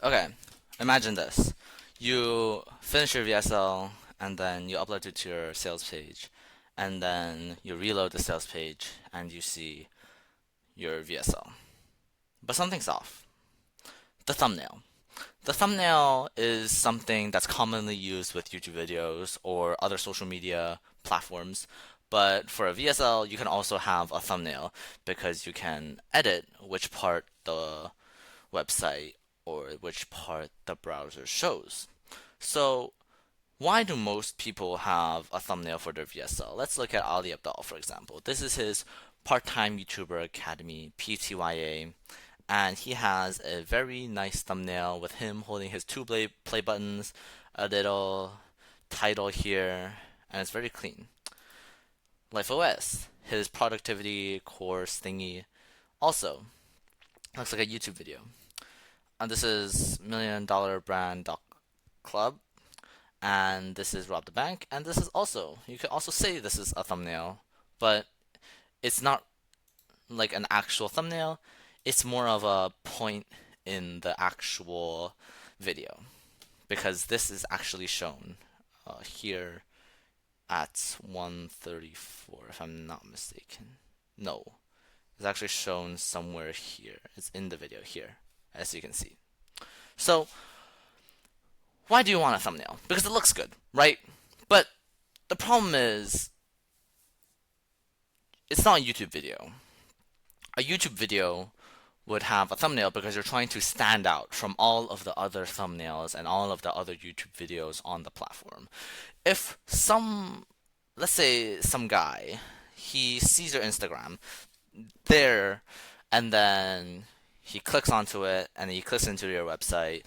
Okay, imagine this. You finish your VSL and then you upload it to your sales page, and then you reload the sales page and you see your VSL. But something's off. The thumbnail. The thumbnail is something that's commonly used with YouTube videos or other social media platforms. But for a VSL, you can also have a thumbnail because you can edit which part the website or which part the browser shows. So, why do most people have a thumbnail for their VSL? Let's look at Ali Abdal, for example. This is his part-time YouTuber Academy, PTYA, and he has a very nice thumbnail with him holding his two play buttons, a little title here, and it's very clean. Life OS, his productivity course thingy, also looks like a YouTube video. And this is $1,000,000brand.club, and this is Rob the Bank, and this is also, you could also say this is a thumbnail, but it's not like an actual thumbnail. It's more of a point in the actual video because this is actually shown here at 134, if I'm not mistaken. No, it's actually shown somewhere here. It's in the video here, as you can see. So, why do you want a thumbnail? Because it looks good, right? But the problem is, it's not a YouTube video. A YouTube video would have a thumbnail because you're trying to stand out from all of the other thumbnails and all of the other YouTube videos on the platform. If let's say some guy, he sees your Instagram there, and then he clicks onto it and he clicks into your website,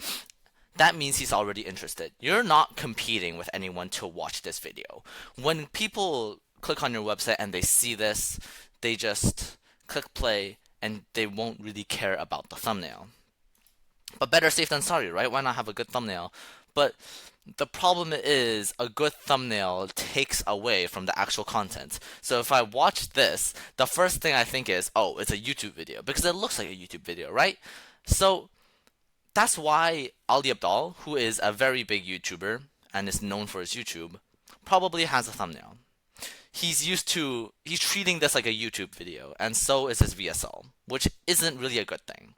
that means he's already interested. You're not competing with anyone to watch this video. When people click on your website and they see this, they just click play and they won't really care about the thumbnail. But better safe than sorry, right? Why not have a good thumbnail? But the problem is a good thumbnail takes away from the actual content. So if I watch this, the first thing I think is, oh, it's a YouTube video because it looks like a YouTube video, right? So that's why Ali Abdal, who is a very big YouTuber and is known for his YouTube, probably has a thumbnail. He's treating this like a YouTube video, and so is his VSL, which isn't really a good thing.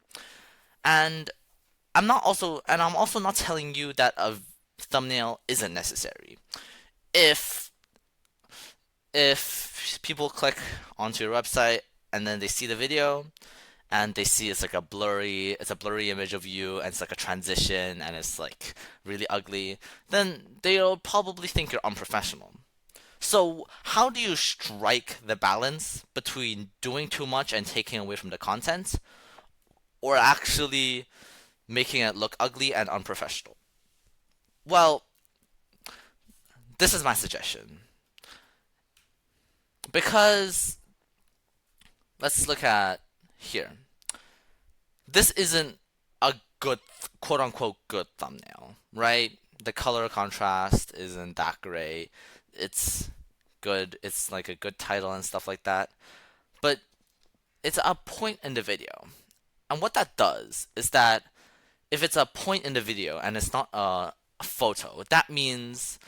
And I'm also not telling you that a thumbnail isn't necessary. If if people click onto your website and then they see the video and they see it's a blurry image of you and it's like a transition and it's like really ugly, then they'll probably think you're unprofessional. So, how do you strike the balance between doing too much and taking away from the content, or actually making it look ugly and unprofessional? Well, this is my suggestion. Because, let's look at here. This isn't a good, quote unquote, good thumbnail, right? The color contrast isn't that great. It's good, it's like a good title and stuff like that. But it's a point in the video. And what that does is that if it's a point in the video and it's not a photo, that means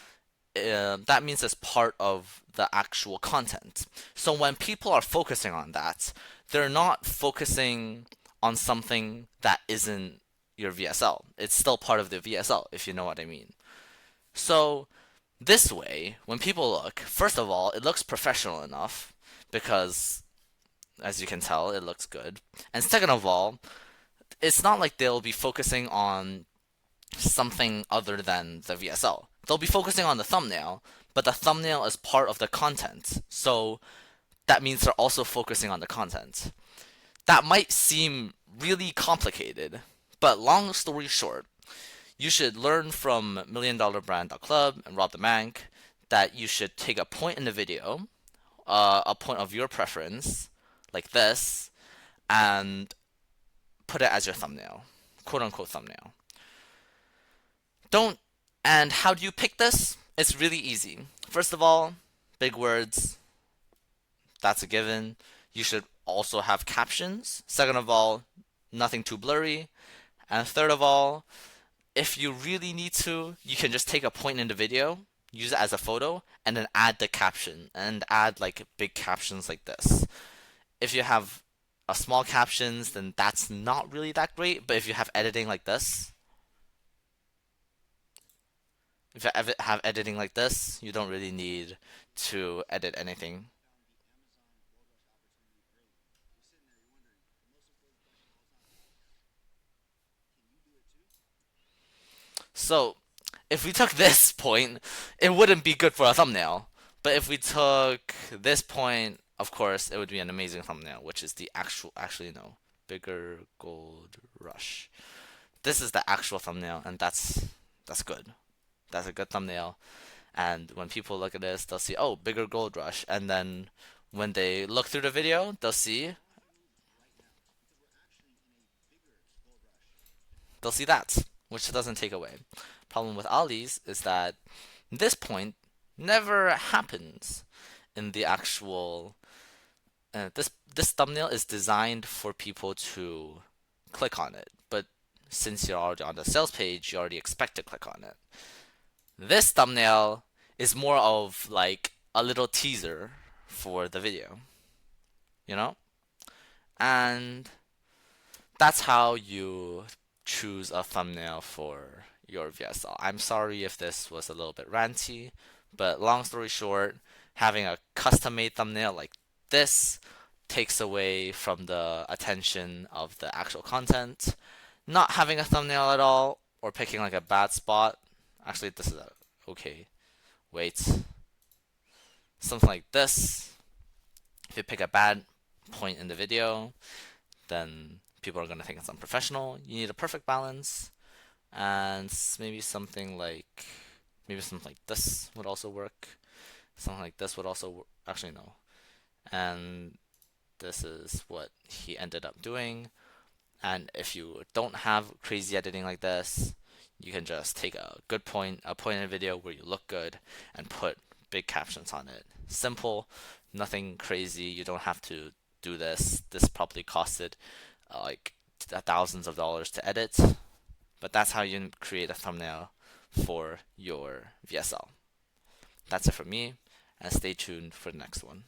it's part of the actual content. So when people are focusing on that, they're not focusing on something that isn't your VSL. It's still part of the VSL, if you know what I mean. So this way, when people look, first of all, it looks professional enough because, as you can tell, it looks good. And second of all, it's not like they'll be focusing on something other than the VSL. They'll be focusing on the thumbnail, but the thumbnail is part of the content. So that means they're also focusing on the content. That might seem really complicated, but long story short, you should learn from $1,000,000brand.club and Rob the Bank that you should take a point in the video, a point of your preference, like this, and put it as your thumbnail, quote unquote thumbnail. Don't. And how do you pick this? It's really easy. First of all, big words, that's a given. You should also have captions. Second of all, nothing too blurry. And third of all, if you really need to, you can just take a point in the video, use it as a photo, and then add the caption and add like big captions like this. If you have a small captions, then that's not really that great. But if you have editing like this, if you have editing like this, you don't really need to edit anything. So if we took this point, it wouldn't be good for a thumbnail. But if we took this point, of course, it would be an amazing thumbnail, which is the actually no, bigger gold rush. This is the actual thumbnail, and that's good. That's a good thumbnail. And when people look at this, they'll see, oh, bigger gold rush. And then when they look through the video, they'll see that, which doesn't take away. Problem with Ali's is that this point never happens in the actual. This thumbnail is designed for people to click on it, but since you're already on the sales page, you already expect to click on it. This thumbnail is more of like a little teaser for the video, you know? And that's how you choose a thumbnail for your VSL. I'm sorry if this was a little bit ranty, but long story short, having a custom made thumbnail like this takes away from the attention of the actual content. Not having a thumbnail at all or picking like a bad spot. Actually, this is okay. Wait. Something like this. If you pick a bad point in the video, then people are going to think it's unprofessional. You need a perfect balance, and maybe something like this would also work. Something like this would also actually no. And this is what he ended up doing. And if you don't have crazy editing like this, you can just take a point in a video where you look good, and put big captions on it. Simple, nothing crazy. You don't have to do this. This probably costed like thousands of dollars to edit, but that's how you create a thumbnail for your VSL. That's it for me, and stay tuned for the next one.